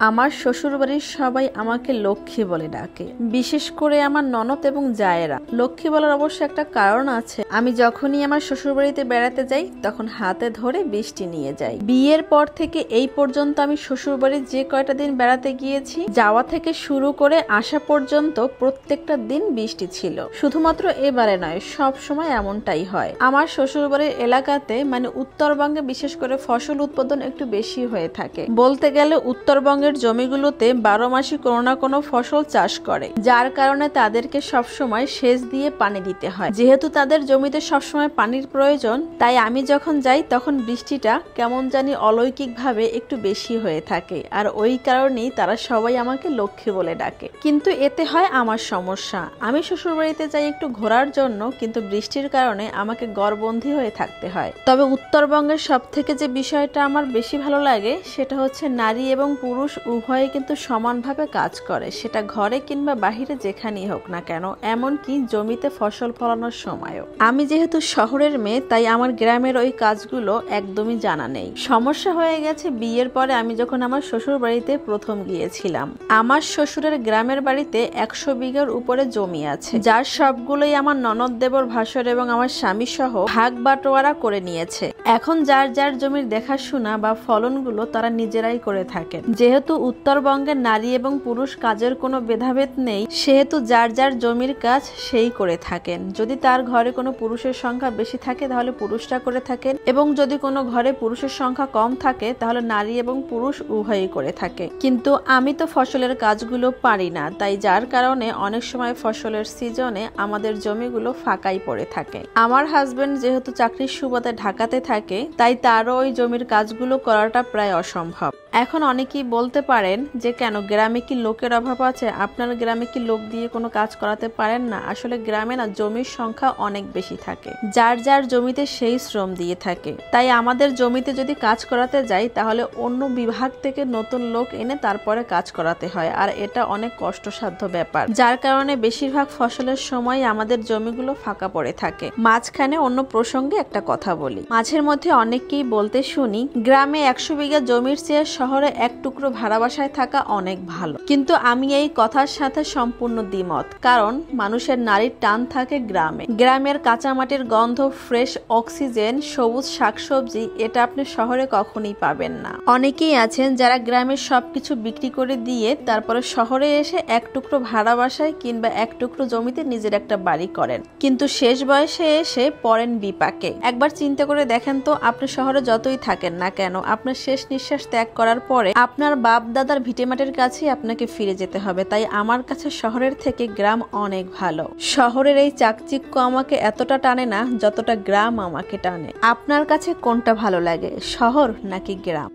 আমার শ্বশুরবাড়ির সবাই আমাকে লক্ষ্মী বলে ডাকে, বিশেষ করে আমার ননদ এবং জায়েরা। লক্ষ্মী বলার অবশ্য একটা কারণ আছে। আমি যখনই আমার শ্বশুরবাড়িতে বেড়াতে যাই তখন হাতে ধরে বৃষ্টি নিয়ে যাই। বিয়ের পর থেকে এই পর্যন্ত আমি শ্বশুরবাড়ির যে কয়টা দিন বেড়াতে গিয়েছি, যাওয়া থেকে শুরু করে আসা পর্যন্ত প্রত্যেকটা দিন বৃষ্টি ছিল। শুধুমাত্র এবারে নয়, সব সময় এমনটাই হয়। আমার শ্বশুরবাড়ির এলাকাতে মানে উত্তরবঙ্গে বিশেষ করে ফসল উৎপাদন একটু বেশি হয়ে থাকে। বলতে গেলে উত্তরবঙ্গের জমিগুলোতে 12 মাসই কোনো না কোনো ফসল চাষ করে, যার কারণে তাদেরকে সবসময় সেচ দিয়ে পানি দিতে হয়। যেহেতু তাদের জমিতে সবসময় পানির প্রয়োজন, তাই আমি যখন যাই তখন বৃষ্টিটা কেমন জানি অলৌকিকভাবে একটু বেশি হয়ে থাকে। আর ওই কারণেই তারা সবাই আমাকে লক্ষ্মী বলে ডাকে। কিন্তু এতে হয় আমার সমস্যা। আমি শ্বশুরবাড়িতে যাই একটু ঘোরার জন্য, কিন্তু বৃষ্টির কারণে আমাকে ঘরবন্দি হয়ে থাকতে হয়। তবে উত্তরবঙ্গের সব থেকে যে বিষয়টা আমার বেশি ভালো লাগে সেটা হচ্ছে নারী এবং পুরুষ উভয়ে কিন্তু সমানভাবে কাজ করে, সেটা ঘরে কিংবা বাহিরে যেখানেই হোক না কেন, এমনকি জমিতে ফসল ফলানোর সময়ও। আমি যেহেতু শহরের মেয়ে, তাই আমার গ্রামের ওই কাজগুলো একদমই জানা নেই। সমস্যা হয়ে গেছে বিয়ের পরে আমি যখন আমার শ্বশুর বাড়িতে প্রথম গিয়েছিলাম। আমার শ্বশুরের গ্রামের বাড়িতে 100 বিঘার উপরে জমি আছে, যার সবগুলোই আমার ননদ, দেবর, ভাসুর এবং আমার স্বামী সহ ভাগ বাটোয়ারা করে নিয়েছে। এখন যার যার জমির দেখাশোনা বা ফলনগুলো তারা নিজেরাই করে থাকেন। যেহেতু উত্তরবঙ্গের নারী এবং পুরুষ কাজের কোনো ভেদাভেদ নেই, সেহেতু যার যার জমির কাজ সেই করে থাকেন। যদি তার ঘরে কোনো পুরুষের সংখ্যা বেশি থাকে তাহলে পুরুষরা করে থাকেন, এবং যদি কোনো ঘরে পুরুষের সংখ্যা কম থাকে তাহলে নারী এবং পুরুষ উভয়ই করে থাকে। কিন্তু আমি তো ফসলের কাজগুলো পারি না, তাই যার কারণে অনেক সময় ফসলের সিজনে আমাদের জমিগুলো ফাঁকাই পড়ে থাকে। আমার হাজবেন্ড যেহেতু চাকরির সুবাদে ঢাকাতে থাকে, তাই তারও ওই জমির কাজগুলো করাটা প্রায় অসম্ভব। এখন অনেকেই বলতে পারেন যে কেন গ্রামে কি লোকের অভাব আছে, আপনার গ্রামে কি লোক দিয়ে কোনো কাজ করাতে পারেন না? আসলে গ্রামে না জমির সংখ্যা অনেক বেশি থাকে, যার যার জমিতে সেই শ্রম দিয়ে থাকে। তাই আমাদের জমিতে যদি কাজ করাতে যাই তাহলে অন্য বিভাগ থেকে নতুন লোক এনে তারপরে কাজ করাতে হয়, আর এটা অনেক কষ্টসাধ্য ব্যাপার, যার কারণে বেশিরভাগ ফসলের সময় আমাদের জমিগুলো ফাঁকা পড়ে থাকে। মাঝখানে অন্য প্রসঙ্গে একটা কথা বলি। মাঝের মধ্যে অনেককেই বলতে শুনি গ্রামে 100 বিঘা জমির চেয়ে শহরে এক টুকরো ভাড়া বাসায় থাকা অনেক ভালো, কিন্তু আমি এই কথার সাথে সম্পূর্ণ দ্বিমত। কারণ মানুষের নারীর টান থাকে গ্রামে। গ্রামের কাঁচা মাটির গন্ধ, ফ্রেশ অক্সিজেন, সবুজ শাকসবজি, এটা আপনি শহরে কখনোই পাবেন না। অনেকেই আছেন যারা গ্রামের সবকিছু বিক্রি করে দিয়ে তারপরে শহরে এসে এক টুকরো ভাড়া বাসায় কিংবা এক টুকরো জমিতে নিজের একটা বাড়ি করেন, কিন্তু শেষ বয়সে এসে পড়েন বিপাকে। একবার চিন্তা করে দেখেন তো, আপনি শহরে যতই থাকেন না কেন, আপনার শেষ নিঃশ্বাস ত্যাগ করার পরে আপনার বাপ দাদার ভিটেমাটির কাছেই আপনাকে ফিরে যেতে হবে। তাই আমার কাছে শহরের থেকে গ্রাম অনেক ভালো। শহরের এই চাকচিক্য আমাকে এতটা টানে না যতটা গ্রাম আমাকে টানে। আপনার কাছে কোনটা ভালো লাগে, শহর নাকি গ্রাম?